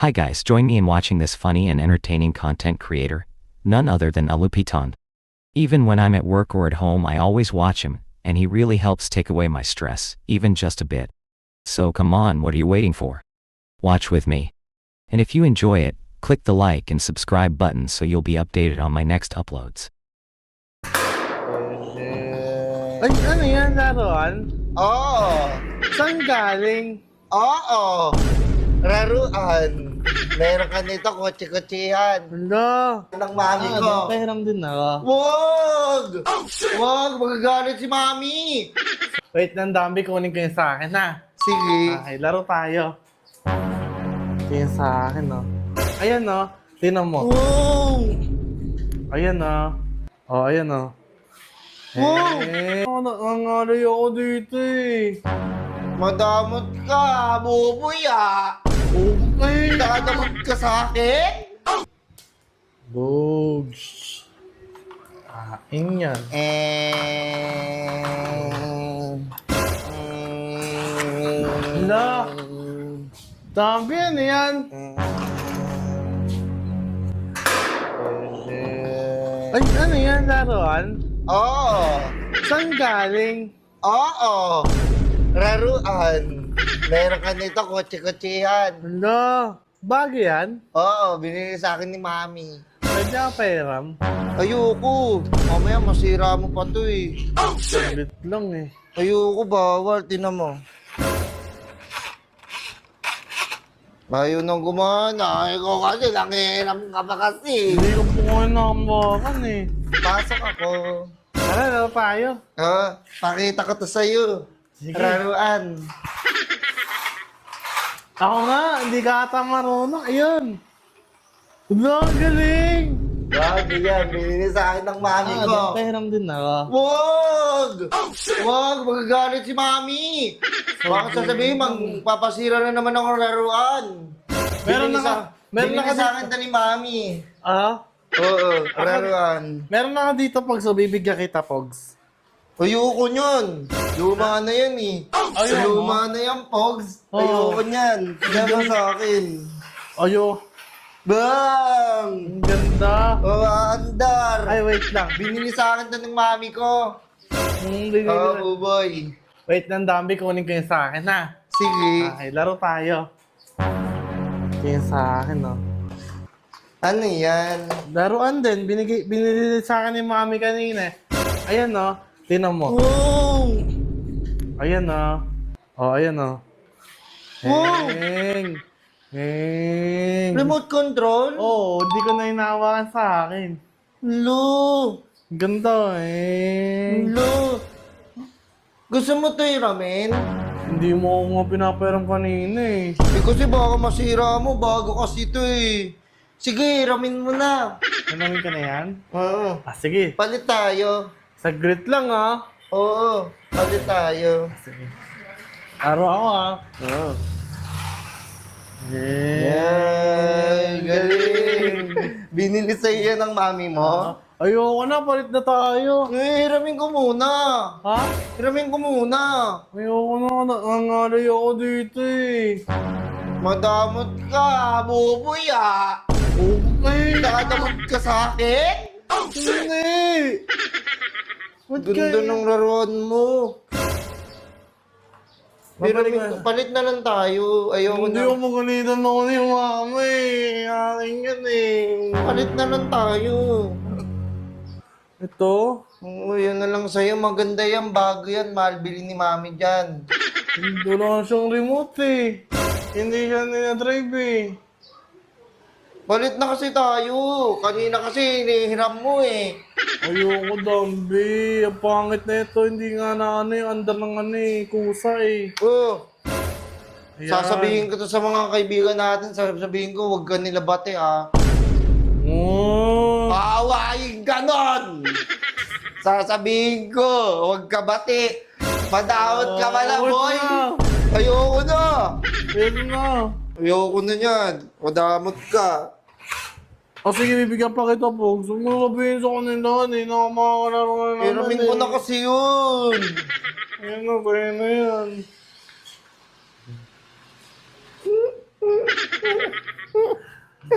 Hi guys, join me in watching this funny and entertaining content creator, none other than Alupitan. Even when I'm at work or at home I always watch him, and he really helps take away my stress, even just a bit. So come on, what are you waiting for? Watch with me. And if you enjoy it, click the like and subscribe button so you'll be updated on my next uploads. Ay, ano yan, laruan? Oo. Saan galing? Oo. Laruan. Meron ka nito, kotse-kotsehan. Hala. Ng mami ko. Pahiram din ako. Wag! Wag! Magagalit si mami! Wait, nang dami kunin ko yun sa akin, ha? Sige. Okay, laro tayo. Ito yun sa akin, no? Ayan, no? Tinan mo. Wow! Ayan, no? Oh, ayan, no? Wow! Nangalay ako dito, eh. Madamot ka, buboy ah! Okay. Dadamot ka sa akin? Bogs. Kain yan. Hala. Dami yan, yan. Ay, ano yan, laruan? Oo. Saan galing? Oo. Laruan. Meron ka nito, kotse-kotsehan. Hala. Bagay yan? Oo, binili sa akin ni mami. Pwede ako pahiram? Ayoko. Mamaya masira mo pa to eh. Saglit lang, eh. Ayoko, bawal. Tinan mo. Ayaw nang gumana. Ikaw kasi, nangihiram ka pa kasi. Hindi ko po ngayon nakambakan, eh. Pasok ako. Tara, laro tayo. Pakita ko to sa'yo. Sige. Laruan. Ako nga, hindi ka ata marunong. Ayun. Hala, ang galing. Wag, yan. Binili sa akin ng mami ko. Pahiram din ako. Wag! Wag! Magagalit si mami! Bakit sasabihin, magpapasira na naman ako laruan. Meron Binili na ka- meron na ka sa akin to ni mami. Ah? Oo, laruan. Meron na ka dito, Pogs, so bibigyan kita, Pogs. Ayoko nyon. Luma na yan eh. Ayaw Luma na yan, Pogs. Oo. Ayoko nyan. Diyan mo sa akin. Ayo, Bang! ang ganda. Oh, andar. Ay, wait lang. Binili sa akin to ng mami ko. Hindi, Oo, boy. Wait, nang dami kunin ko yun sa akin, ha? Sige. Okay, laro tayo. Ito yun sa akin, no? Ano yan? Laruan din. Binili sa akin ni mami kanina. Ayan, no? Tinan mo. Wow! Ayan, no? Oh, ayan, no? Wow! Heng. Heng. Remote control? Oo, hindi ko na hinahawakan sa akin. Lo! Ganda, eh. Lo! Gusto mo to ramen? Hindi mo ako nga pinapairam kanina, eh. Eh kasi baka masira mo, bago kasi to eh. Sige, ramen mo na. Nanamin ka na yan? Oo. Ah, sige. Palit tayo. Saglit lang, ah. Oo, palit tayo. Sige. Araw ako, ah. Oo. Yeah. Yay! Galing! Binili sa'yo yan ng mami mo? Ayoko na, palit na tayo. Eh, hiramin ko muna. Ha? Hiramin ko muna. Ayoko na, nangangalay ako dito, eh. Madamot ka, buboy ah. Okay. Dadamot ka sa akin? Hindi. Ba't Ganda kayo? ng laruan mo. Babalik Hiramin ko, na. palit na lang tayo. Ayoko Hindi na. ako magalitan ako ni mama, eh. Akin yan, eh. Palit na lang tayo. Ito? Oo, yun na lang sa'yo. Maganda yan, bago yan. Mahal bili ni mami dyan. Hindi lang siyang remote, eh. Hindi siya dinadrive, eh. Palit na kasi tayo. Kanina kasi hinihiram mo eh. Ayoko, Dambi. Ang pangit na ito. Hindi nga na ano yung under ng ano eh. Kusa eh. Oh, Ayan. sasabihin ko to sa mga kaibigan natin. Sasabihin ko, huwag ka nila bate ah. Oh. Paawain ganon! Sasabihin ko, huwag ka bate. Padawat ka pala, Wait boy. na. Ayoko na. Pwede na. Ayoko na yan. Padamot ka. O sige, bibigyan pa kita po. Gusto mo sabihin sa kanila, hindi na ako makakalaro na naman Hiramin ko na kasi yun. Ayan na, kaya na yan.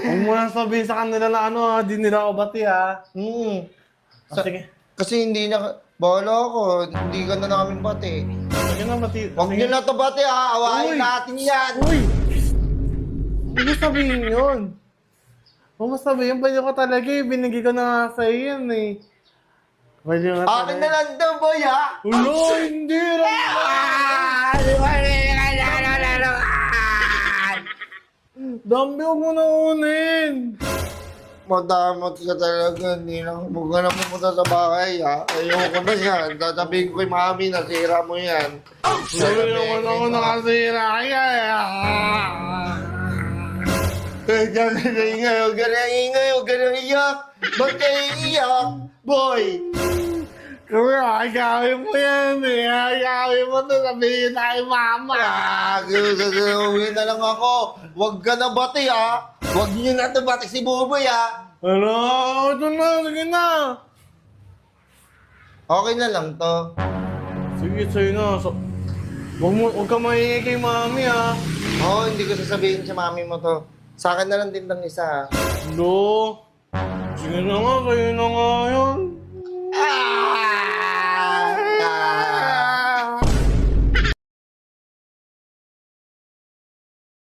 Huwag mo na sabihin sa kanila na ano ha, di nila ako bati ha. Sige. Kasi hindi na, bahala ako, hindi ka na namin bati. Sige na, bati. Huwag Sige. nyo na to bati ha, awain Uy! natin yan. Uy! Huwag mo sabihin yun. Huwag mo sabihin, pwede ko talaga eh. Binigay ko na nga sa'yo yan eh. Pwede nga Akin na lang to, boy ha. Ulo, hindi. Dambi, huwag mo na unin. Madamot ka talaga, hindi na, huwag ka na pumunta sa bahay ha. Ayoko na yan, sasabihin ko kay mami, nasira mo yan. Sabi naman ako nakasira. Huwag ka na ingay, huwag ka na ingay, huwag ka na iyak. Ba't kayo iyak, boy? Kaya agawin mo yan eh. Agawin mo to, sabihin na kay mama. Uwi na lang ako. Huwag ka na bati ha. Huwag niyo na to bati si Buboy ha. Ano? Ito na, sige na. Okay na lang to. Sige, sa'yo na. Huwag ka maingay kay mami ha. Oo, hindi ko sasabihin sa mami mo to. Sa akin na lang din tong isa ha. Ano? Sige na nga, sa'yo na nga yun.